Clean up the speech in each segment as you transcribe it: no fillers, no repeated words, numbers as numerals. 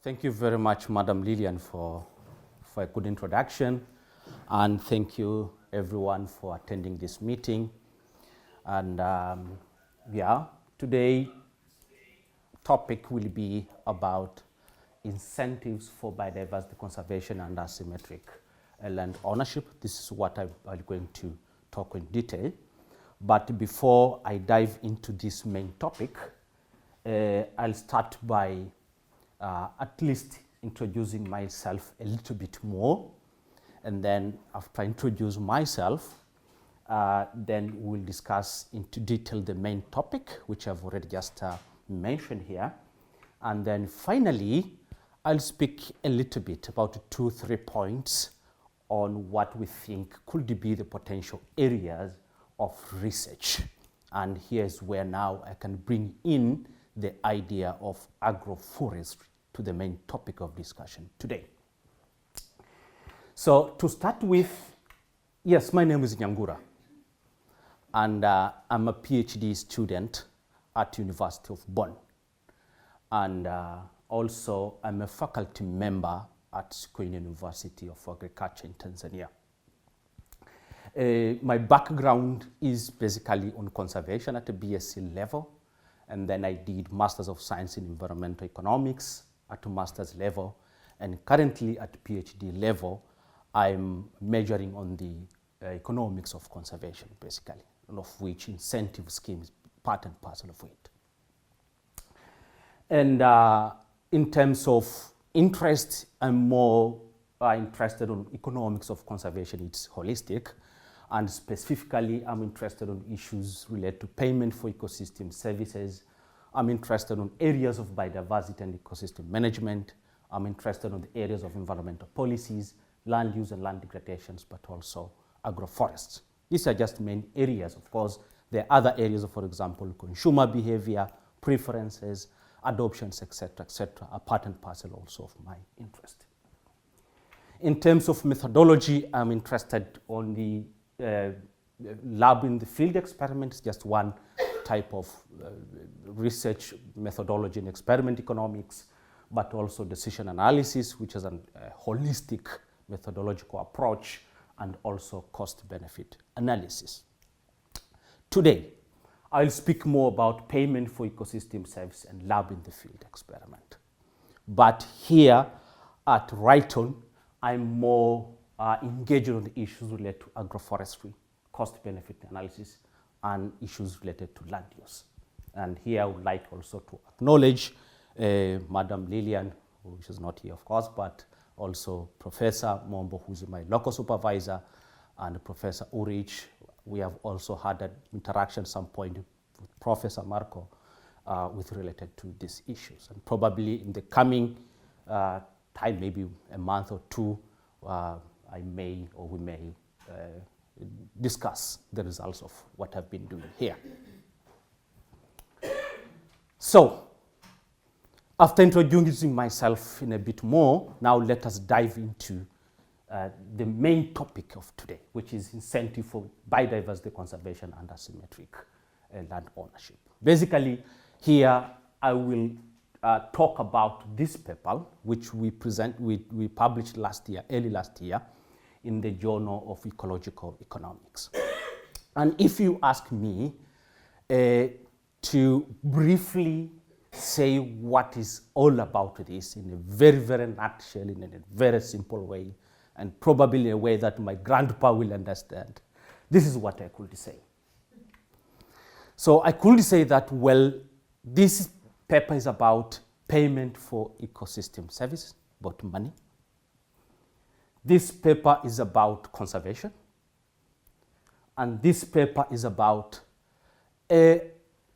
Thank you very much, Madam Lillian, for a good introduction. And thank you, everyone, for attending this meeting. And today topic will be about incentives for biodiversity conservation and asymmetric land ownership. This is what I'm going to talk in detail. But before I dive into this main topic, I'll start by at least introducing myself a little bit more. And then after I introduce myself, then we'll discuss into detail the main topic, which I've already just mentioned here. And then finally, I'll speak a little bit about 2-3 points on what we think could be the potential areas of research. And here's where now I can bring in the idea of agroforestry to the main topic of discussion today. So to start with, yes, my name is Nyanghura, and I'm a PhD student at University of Bonn. And also I'm a faculty member at CAWR University of Agriculture in Tanzania. My background is basically on conservation at a BSc level, and then I did Masters of Science in Environmental Economics at a master's level, and currently at PhD level, I'm majoring on the economics of conservation, basically, of which incentive scheme is part and parcel of it. And in terms of interest, I'm more interested in economics of conservation. It's holistic. And specifically, I'm interested in issues related to payment for ecosystem services. I'm interested in areas of biodiversity and ecosystem management. I'm interested in the areas of environmental policies, land use and land degradations, but also agroforests. These are just main areas. Of course, there are other areas of, for example, consumer behavior, preferences, adoptions, etc., are part and parcel also of my interest. In terms of methodology, I'm interested on the lab in the field experiment. Is just one type of research methodology in experiment economics, but also decision analysis, which is a holistic methodological approach, and also cost-benefit analysis. Today, I'll speak more about payment for ecosystem service and lab in the field experiment. But here at Wrighton, I'm more engaged on the issues related to agroforestry, cost-benefit analysis, and issues related to land use. And here I would like also to acknowledge Madam Lillian, who is not here, of course, but also Professor Mombo, who's my local supervisor, and Professor Ulrich. We have also had an interaction at some point with Professor Marco with related to these issues. And probably in the coming time, maybe a month or two, I may or we may discuss the results of what I've been doing here. So, after introducing myself in a bit more, now let us dive into the main topic of today, which is incentive for biodiversity conservation and asymmetric land ownership. Basically, here I will talk about this paper, which we published early last year, in the Journal of Ecological Economics. And if you ask me to briefly say what is all about this in a very, very nutshell, in a very simple way, and probably in a way that my grandpa will understand, this is what I could say. So I could say that, well, this paper is about payment for ecosystem service, about money. This paper is about conservation. And this paper is about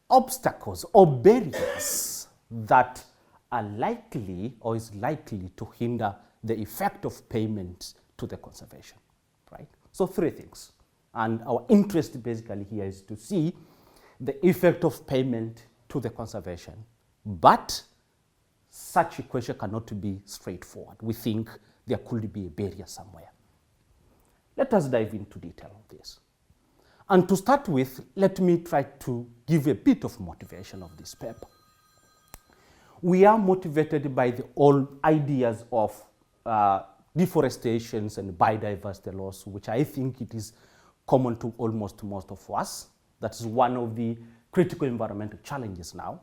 obstacles or barriers that are likely or is likely to hinder the effect of payments to the conservation, right? So 3 things. And our interest basically here is to see the effect of payment to the conservation, but such equation cannot be straightforward. We think there could be a barrier somewhere. Let us dive into detail of this. And to start with, let me try to give a bit of motivation of this paper. We are motivated by the old ideas of deforestations and biodiversity loss, which I think it is common to almost most of us. That is one of the critical environmental challenges now.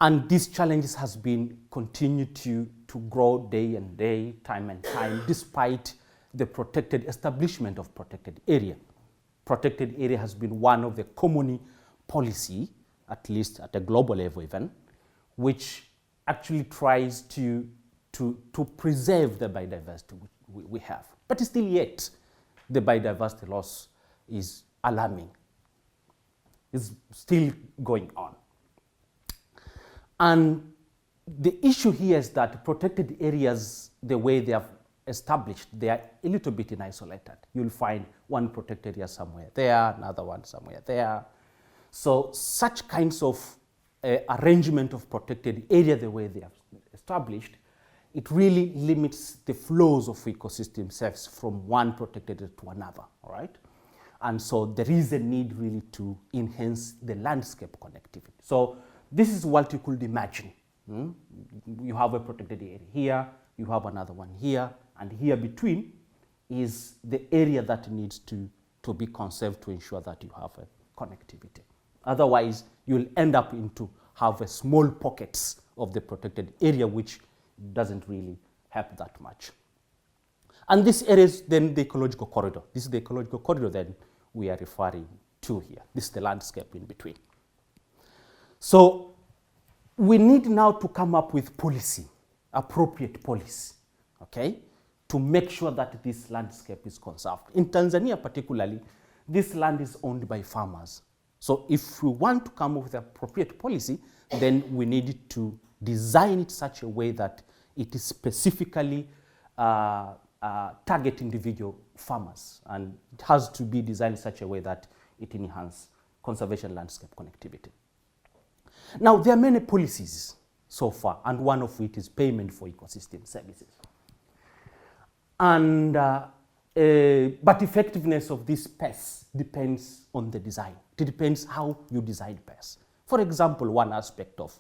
And these challenges has been continued to grow day and day, time and time, despite the protected establishment of protected area. Protected area has been one of the common policy, at least at a global level even, which actually tries to preserve the biodiversity we have. But still yet, the biodiversity loss is alarming. It's still going on. And the issue here is that protected areas, the way they are established, they are a little bit isolated. You'll find one protected area somewhere there, another one somewhere there. So such kinds of arrangement of protected area, the way they are established, it really limits the flows of ecosystem service from one protected area to another, all right? And so there is a need really to enhance the landscape connectivity. So this is what you could imagine. You have a protected area here, you have another one here, and here between is the area that needs to be conserved to ensure that you have a connectivity. Otherwise, you'll end up into have a small pockets of the protected area, which doesn't really help that much. And this area is then the ecological corridor. This is the ecological corridor that we are referring to here. This is the landscape in between. So we need now to come up with policy, appropriate policy, okay, to make sure that this landscape is conserved. In Tanzania particularly, this land is owned by farmers. So if we want to come up with appropriate policy, then we need to design it such a way that it is specifically target individual farmers, and it has to be designed in such a way that it enhances conservation landscape connectivity. Now, there are many policies so far, and one of which is payment for ecosystem services. And, but effectiveness of this PES depends on the design. It depends how you design PES. For example, one aspect of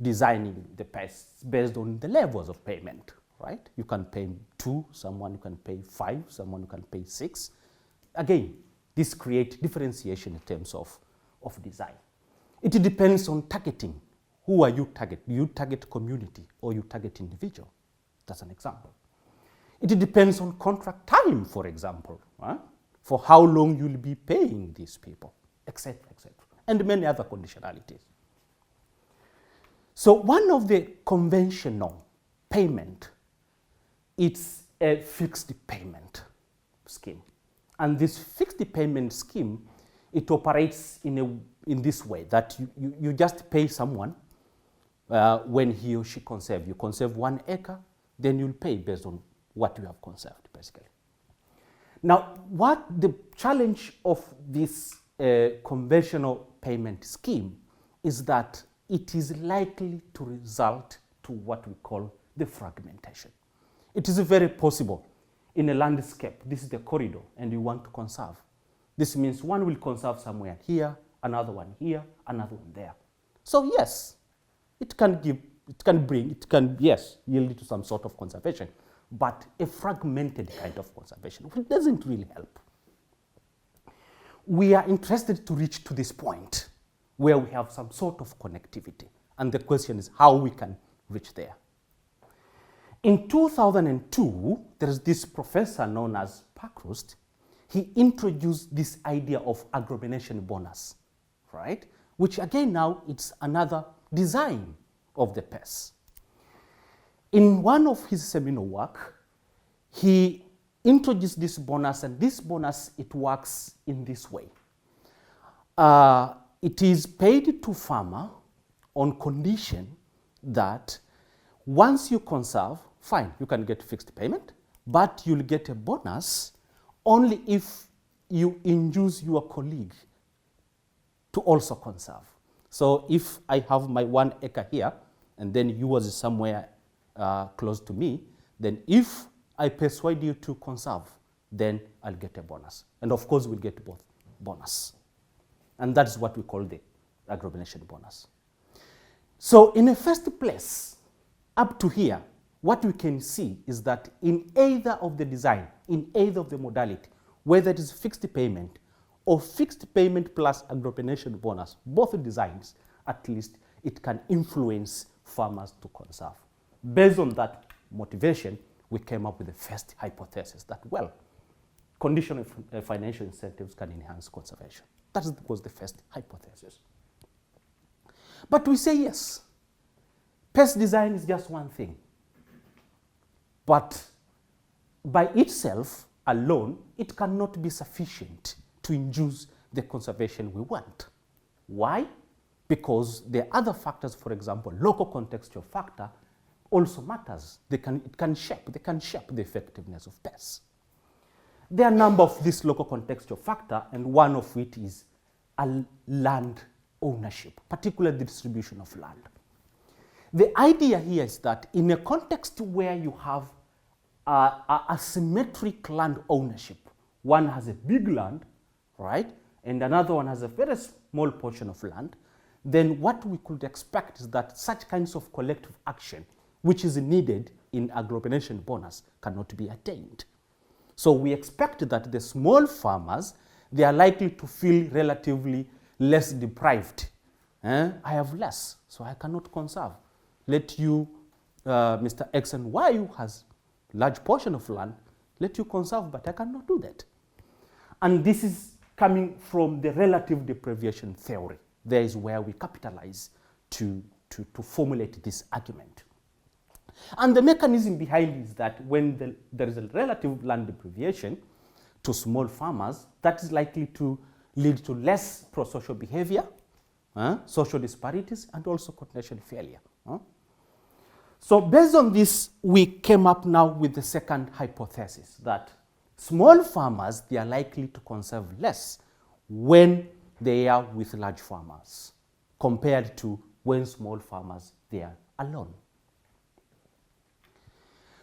designing the PES based on the levels of payment, right? You can pay 2, someone you can pay 5, someone you can pay 6. Again, this creates differentiation in terms of design. It depends on targeting. Who are you target? Do you target community or you target individual? That's an example. It depends on contract time, for example, right? For how long you'll be paying these people, etc., etc., and many other conditionalities. So one of the conventional payment, it's a fixed payment scheme. And this fixed payment scheme, it operates in this way, that you just pay someone when he or she conserve. You conserve 1 acre, then you'll pay based on what you have conserved, basically. Now, what the challenge of this conventional payment scheme is that it is likely to result to what we call the fragmentation. It is very possible in a landscape, this is the corridor, and you want to conserve. This means one will conserve somewhere here, another one here, another one there. So yes, it can yield to some sort of conservation, but a fragmented kind of conservation, which doesn't really help. We are interested to reach to this point where we have some sort of connectivity, and the question is how we can reach there. In 2002, there is this professor known as Parkhurst. He introduced this idea of agglomeration bonus, right? Which again now it's another design of the PES. In one of his seminal work, he introduced this bonus, and this bonus, it works in this way. It is paid to farmer on condition that once you conserve, fine, you can get fixed payment, but you'll get a bonus only if you induce your colleague to also conserve. So if I have my 1 acre here, and then yours is somewhere close to me, then if I persuade you to conserve, then I'll get a bonus. And of course, we'll get both bonus. And that's what we call the agglomeration bonus. So in the first place, up to here, what we can see is that in either of the design, in either of the modality, whether it is fixed payment or fixed payment plus agropension bonus, both designs, at least it can influence farmers to conserve. Based on that motivation, we came up with the first hypothesis that, well, conditional financial incentives can enhance conservation. That was the first hypothesis. But we say yes, pest design is just one thing. But by itself, alone, it cannot be sufficient to induce the conservation we want. Why? Because there are other factors, for example, local contextual factor also matters. They can shape the effectiveness of pests. There are a number of these local contextual factor, and one of it is land ownership, particularly the distribution of land. The idea here is that in a context where you have asymmetric land ownership, one has a big land, right, and another one has a very small portion of land, then what we could expect is that such kinds of collective action, which is needed in agropension bonus, cannot be attained. So we expect that the small farmers, they are likely to feel relatively less deprived. I have less, so I cannot conserve. Let you, Mr. X and Y, who has large portion of land, let you conserve, but I cannot do that. And this is coming from the relative deprivation theory. There is where we capitalize to formulate this argument. And the mechanism behind it is that when there is a relative land deprivation to small farmers, that is likely to lead to less pro-social behavior, social disparities, and also coordination failure. So based on this, we came up now with the second hypothesis that small farmers, they are likely to conserve less when they are with large farmers compared to when small farmers, they are alone.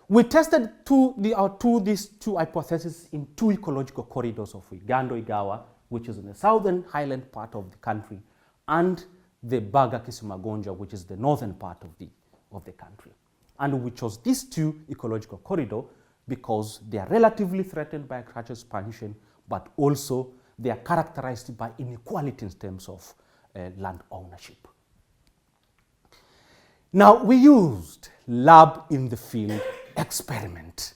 We tested these two hypotheses in two ecological corridors of Igando-Igawa, which is in the southern highland part of the country, and the Baga-Kisimagonja, which is the northern part of the country. And we chose these two ecological corridors because they are relatively threatened by agricultural expansion, but also they are characterized by inequality in terms of land ownership. Now, we used lab in the field experiment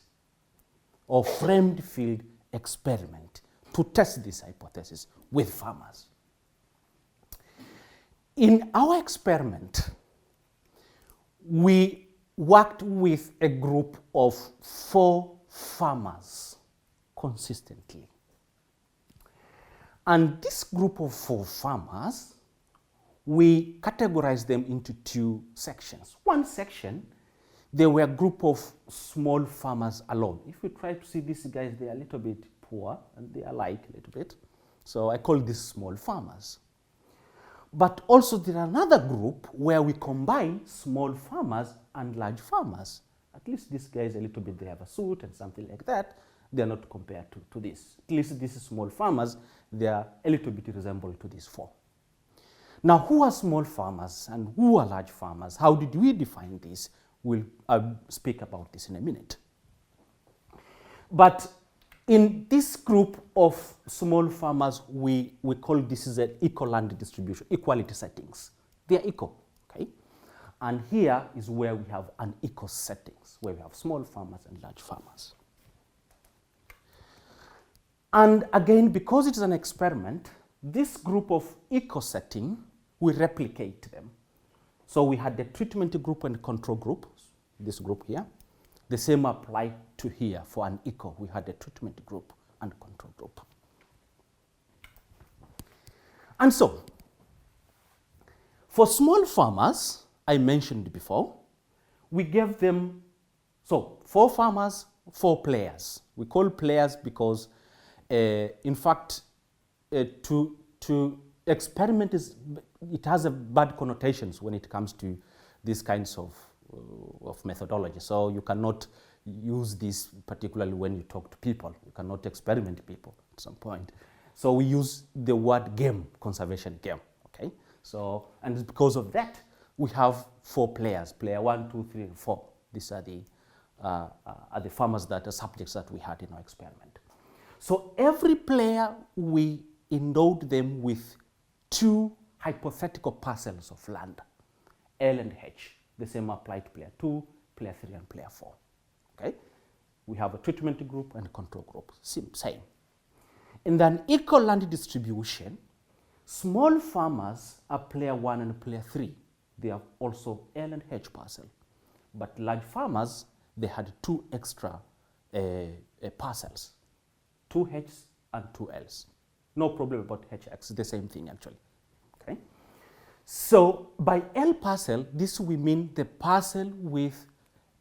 or framed field experiment to test this hypothesis with farmers. In our experiment, we worked with a group of 4 farmers consistently. And this group of 4 farmers, we categorized them into 2 sections. One section, they were a group of small farmers alone. If you try to see these guys, they are a little bit poor and they are alike a little bit. So I call these small farmers. But also there are another group where we combine small farmers and large farmers. At least these guys a little bit, they have a suit and something like that. They are not compared to this. At least these small farmers, they are a little bit resemble to these 4. Now, who are small farmers and who are large farmers? How did we define this? I'll speak about this in a minute. But in this group of small farmers, we call this is an eco-land distribution, equality settings. They are eco, okay? And here is where we have an eco settings, where we have small farmers and large farmers. And again, because it is an experiment, this group of eco setting, we replicate them. So we had the treatment group and control group, this group here. The same applied to here for an eco. We had a treatment group and control group. And so, for small farmers, I mentioned before, we gave them, so 4 farmers, 4 players. We call players because, in fact, to experiment it has a bad connotations when it comes to these kinds of methodology. So you cannot use this particularly when you talk to people. You cannot experiment people at some point. So we use the word game, conservation game, okay? So, and because of that, we have 4 players, player 1, 2, 3, and 4. These are the farmers that are subjects that we had in our experiment. So every player, we endowed them with 2 hypothetical parcels of land, L and H. The same applied to player 2, player 3, and player 4. Okay? We have a treatment group and a control group, same. In an equal land distribution, small farmers are player 1 and player 3. They have also L and H parcel. But large farmers, they had 2 extra parcels, 2 H's and 2 L's. No problem about HX, the same thing actually. Okay? So by L parcel, this we mean the parcel with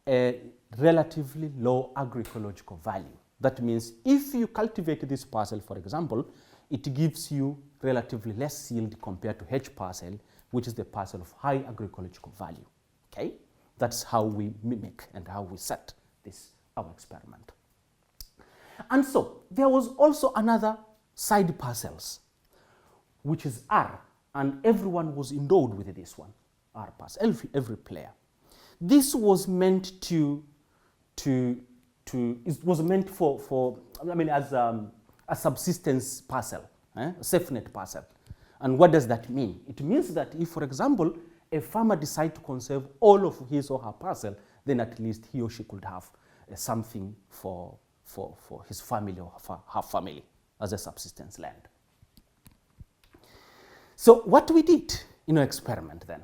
a relatively low agroecological value. That means if you cultivate this parcel, for example, it gives you relatively less yield compared to H parcel, which is the parcel of high agroecological value. Okay? That's how we mimic and how we set this, our experiment. And so there was also another side parcels, which is R, and everyone was endowed with this one, R parcel, every player. This was meant it was meant for I mean, as a subsistence parcel, a safe net parcel. And what does that mean? It means that if, for example, a farmer decides to conserve all of his or her parcel, then at least he or she could have something for his family or her family as a subsistence land. So what we did in our experiment then?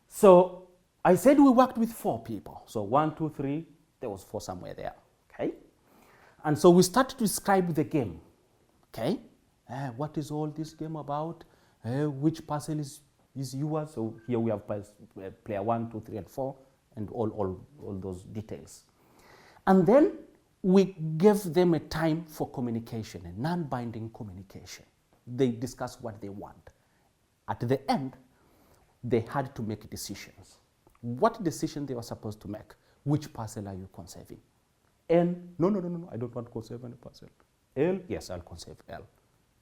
So I said we worked with 4 people. So 1, 2, 3, there was 4 somewhere there, okay? And so we started to describe the game, okay? What is all this game about? Which parcel is yours? So here we have player 1, 2, 3, and 4, and all those details. And then we gave them a time for communication, a non-binding communication. They discussed what they want. At the end, they had to make decisions. What decision they were supposed to make? Which parcel are you conserving? N, no, I don't want to conserve any parcel. L, yes, I'll conserve L.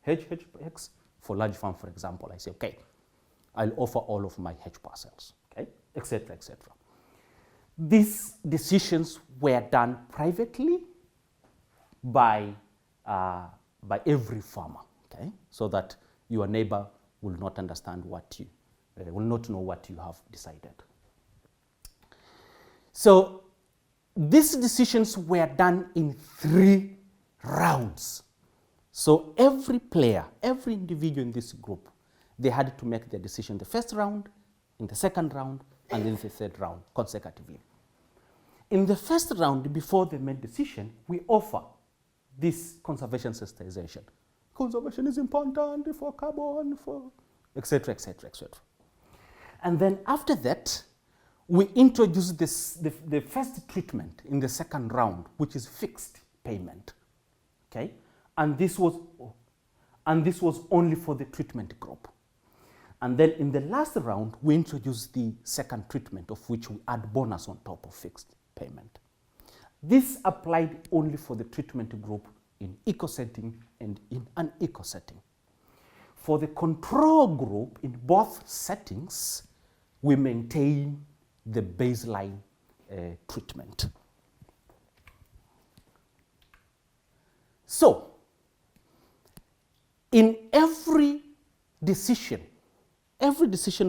H, X, for large farm, for example, I say, okay, I'll offer all of my H parcels, okay, etc., etc. These decisions were done privately by every farmer, okay, so that your neighbor will not understand what you, will not know what you have decided. So these decisions were done in 3 rounds. So every player, every individual in this group, they had to make their decision in the first round, in the second round, and in the third round consecutively. In the first round, before they made decision, we offer this conservation sensitization. Conservation is important for carbon, for etc., etc., etc. And then after that, we introduced the first treatment in the second round, which is fixed payment, okay? And this was only for the treatment group. And then in the last round, we introduced the second treatment, of which we add bonus on top of fixed payment. This applied only for the treatment group in eco setting and in an eco setting. For the control group, in both settings, we maintain the baseline treatment. So, in every decision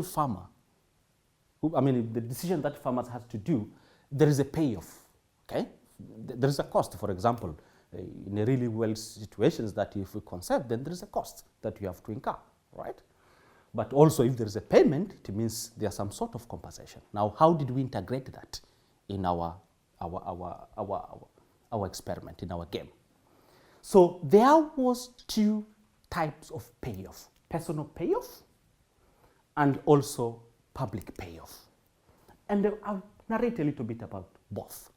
farmer, the decision that farmers have to do, there is a payoff, okay? There is a cost, for example, in a really well situations that if we conserve, then there is a cost that you have to incur, right? But also if there is a payment, it means there's some sort of compensation. Now, how did we integrate that in our experiment, in our game? So there was 2 types of payoff, personal payoff and also public payoff. And I'll narrate a little bit about both.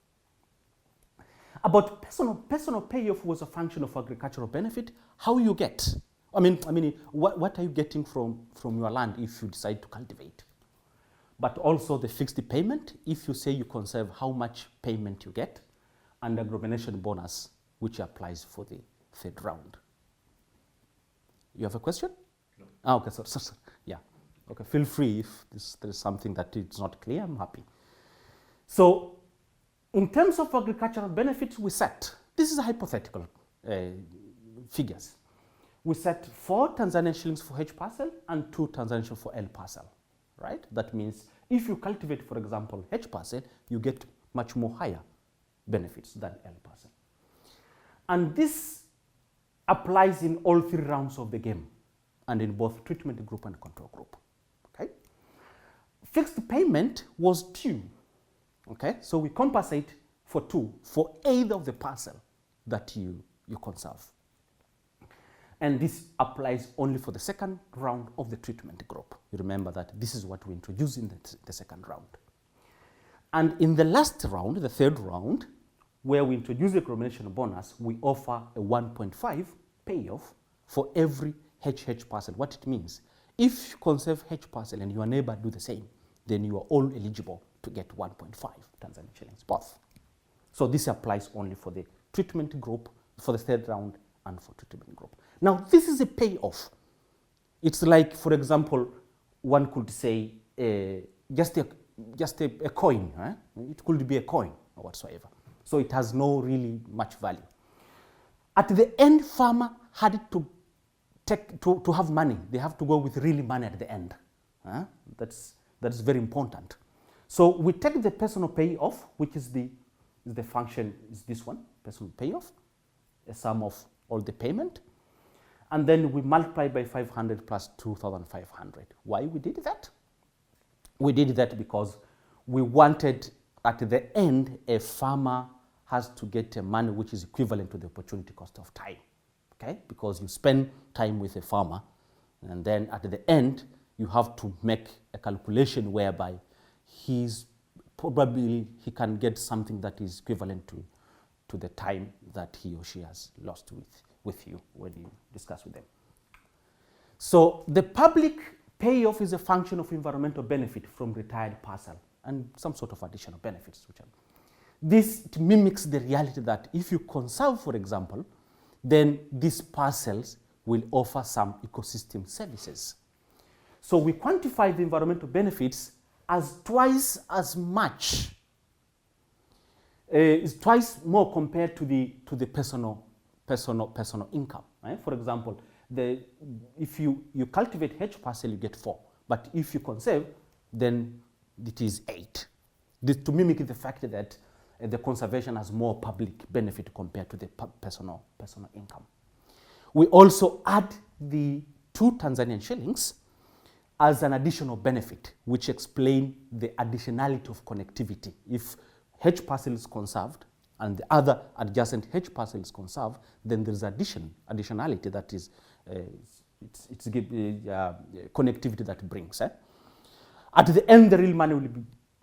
About personal payoff was a function of agricultural benefit, how you get. What are you getting from your land if you decide to cultivate? But also the fixed payment, if you say you conserve, how much payment you get, and agglomeration bonus, which applies for the third round. You have a question? No. Ah, okay, so yeah. Okay, feel free if there is something that is not clear, I'm happy. So in terms of agricultural benefits, we set, this is a hypothetical figures. We set 4 Tanzanian shillings for H parcel and 2 Tanzanian shillings for L parcel, right? That means if you cultivate, for example, H parcel, you get much more higher benefits than L parcel. And this applies in all 3 rounds of the game and in both treatment group and control group, okay? Fixed payment was due, okay? So we compensate for 2 for either of the parcel that you conserve. And this applies only for the second round of the treatment group. You remember that this is what we introduced in the second round. And in the last round, the third round, where we introduce the combination bonus, we offer a 1.5 payoff for every HH parcel. What it means, if you conserve H parcel and your neighbor do the same, then you are all eligible to get 1.5 Tanzanian shillings both. So this applies only for the treatment group, for the third round, and for treatment group. Now, this is a payoff. It's like, for example, one could say just a coin. It could be a coin or whatsoever. So it has no really much value. At the end, farmer had to have money. They have to go with really money at the end. That's very important. So we take the personal payoff, which is the function is this one, personal payoff, a sum of all the payment, and then we multiply by 500 plus 2,500. Why we did that? We did that because we wanted at the end a farmer has to get money which is equivalent to the opportunity cost of time, okay? Because you spend time with a farmer, and then at the end you have to make a calculation whereby he can get something that is equivalent to the time that he or she has lost with you when you discuss with them. So the public payoff is a function of environmental benefit from retired parcel and some sort of additional benefits. This mimics the reality that if you conserve, for example, then these parcels will offer some ecosystem services. So we quantify the environmental benefits as twice as much, is twice more compared to the personal income. Right? For example, if you cultivate H parcel, you get 4, but if you conserve, then it is 8. This to mimic the fact that the conservation has more public benefit compared to the personal income. We also add the 2 Tanzanian shillings as an additional benefit, which explain the additionality of connectivity. If H parcel is conserved and the other adjacent H parcel is conserved, then there is additionality that is connectivity that brings. At the end, the real money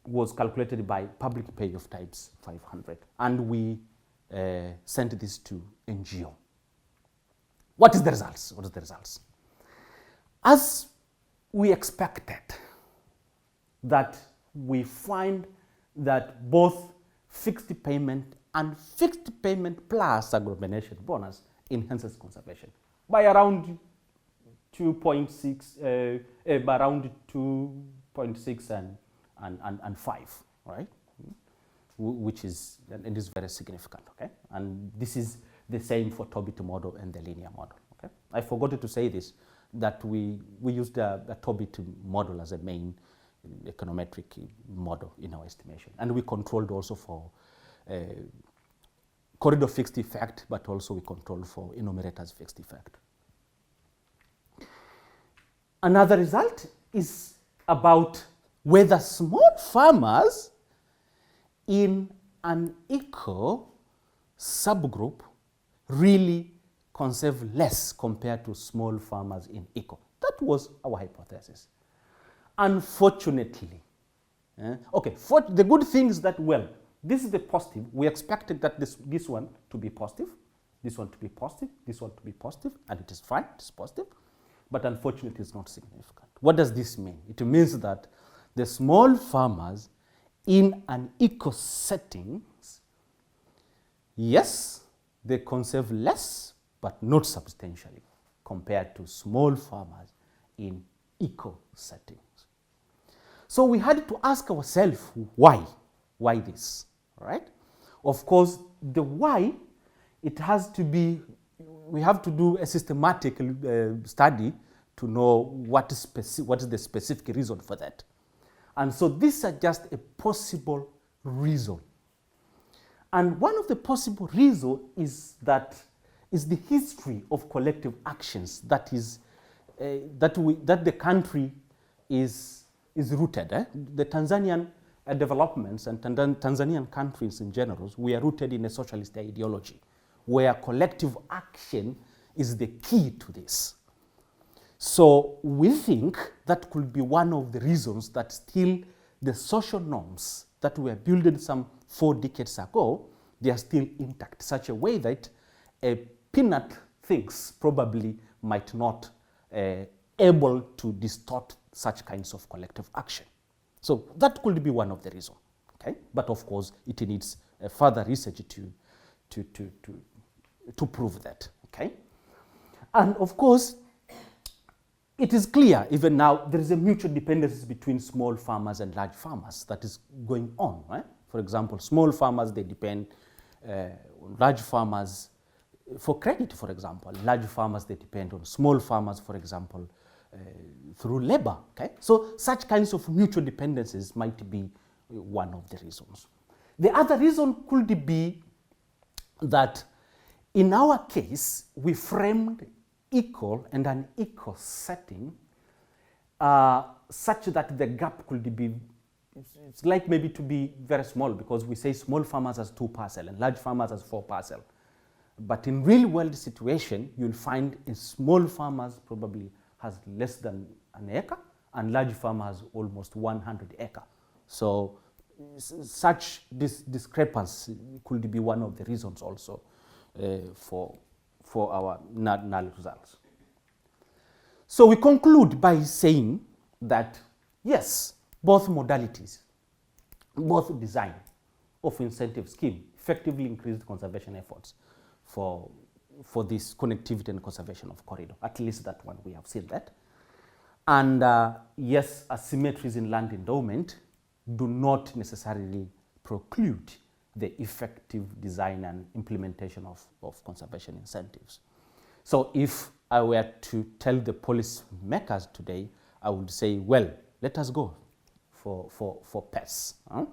was calculated by public payoff times 500, and we sent this to NGO. What is the results? What is the results? As we expected, that we find that both fixed payment and fixed payment plus agroecology bonus enhances conservation by around 2.6, around 2.6 and 5, right? Which is, and it is very significant, okay? And this is the same for Tobit model and the linear model, okay? I forgot to say this, that we used a Tobit model as a main econometric model in our estimation. And we controlled also for corridor fixed effect, but also we controlled for enumerators fixed effect. Another result is about whether small farmers in an eco subgroup really conserve less compared to small farmers in eco. That was our hypothesis. Unfortunately, the good thing is that, well, this is the positive. We expected that this one to be positive, this one to be positive, this one to be positive, and it is fine, it is positive, but unfortunately it's not significant. What does this mean? It means that the small farmers in an eco settings, yes, they conserve less, but not substantially compared to small farmers in eco settings. So we had to ask ourselves why this, right? Of course, the why, it has to be, we have to do a systematic study to know what is the specific reason for that. And so these are just a possible reason. And one of the possible reasons is the history of collective actions that the country is rooted. The Tanzanian developments and Tanzanian countries in general, we are rooted in a socialist ideology where collective action is the key to this. So we think that could be one of the reasons that still the social norms that were built some 4 decades ago, they are still intact, such a way that a peanut things probably might not able to distort such kinds of collective action. So that could be one of the reasons, okay? But of course, it needs further research to prove that, okay? And of course, it is clear even now there is a mutual dependence between small farmers and large farmers that is going on, right? For example, small farmers, they depend on large farmers for credit, for example. Large farmers, they depend on small farmers, for example, through labor, okay? So such kinds of mutual dependencies might be one of the reasons. The other reason could be that in our case, we framed equal and an equal setting such that the gap could be, it's like maybe to be very small, because we say small farmers as 2 parcel and large farmers as 4 parcel. But in real world situation, you'll find a small farmers probably has less than an acre and large farmer has almost 100 acre. So such discrepancy could be one of the reasons also for our null results. So we conclude by saying that yes, both modalities, both design of incentive scheme effectively increased conservation efforts for this connectivity and conservation of corridor. At least that one, we have seen that. And yes, asymmetries in land endowment do not necessarily preclude the effective design and implementation of conservation incentives. So if I were to tell the policy makers today, I would say, well, let us go for pests. Huh?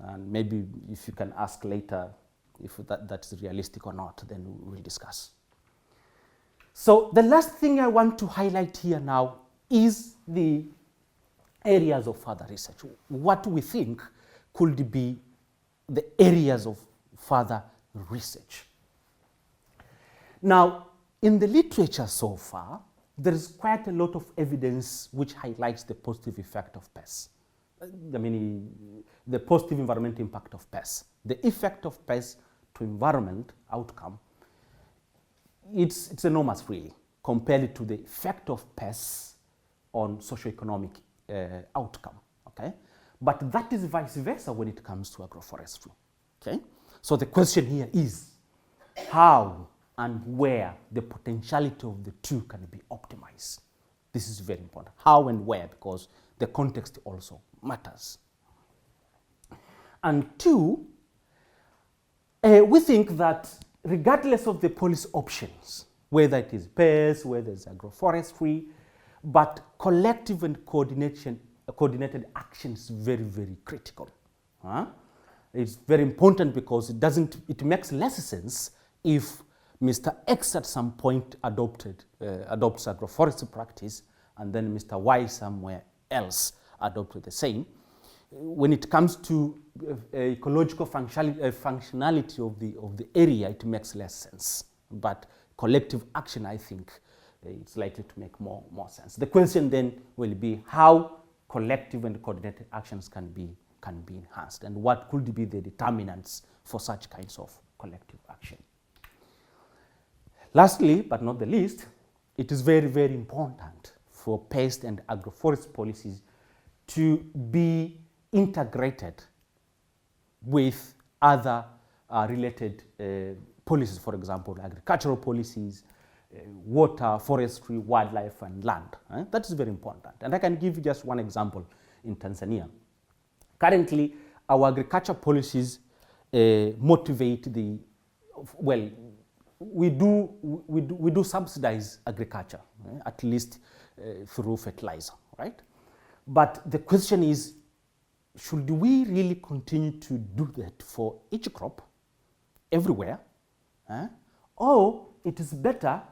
And maybe if you can ask later if that's realistic or not, then we'll discuss. So the last thing I want to highlight here now is the areas of further research. What we think could be the areas of further research. Now, in the literature so far, there is quite a lot of evidence which highlights the positive effect of pests. I mean, the positive environmental impact of pests. The effect of pests to environment outcome, it's enormous really, compared to the effect of pests on socioeconomic outcome, okay? But that is vice versa when it comes to agroforestry, okay? So the question here is how and where the potentiality of the two can be optimized. This is very important, how and where, because the context also matters. And 2, we think that regardless of the policy options, whether it is pests, whether it's agroforestry, but collective and coordinated action is very, very critical. It's very important because it makes less sense if Mr. X at some point adopts agroforestry practice and then Mr. Y somewhere else adopted the same. When it comes to ecological functionality of the area, it makes less sense. But collective action, I think, it's likely to make more sense. The question then will be how collective and coordinated actions can be enhanced, and what could be the determinants for such kinds of collective action. Lastly, but not the least, it is very, very important for pest and agroforest policies to be integrated with other related policies, for example, agricultural policies, water, forestry, wildlife, and land. That is very important. And I can give you just one example in Tanzania. Currently, our agriculture policies motivate the, well, we do subsidize agriculture, at least through fertilizer, right? But the question is, should we really continue to do that for each crop, everywhere? Or it is better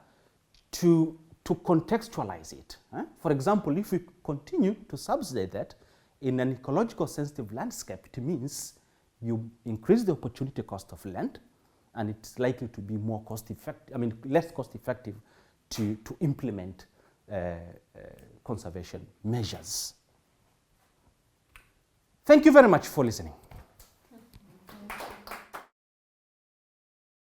to contextualize it. For example, if we continue to subsidize that in an ecological sensitive landscape, it means you increase the opportunity cost of land, and it's likely to be more cost effective, I mean, less cost effective to implement conservation measures. Thank you very much for listening.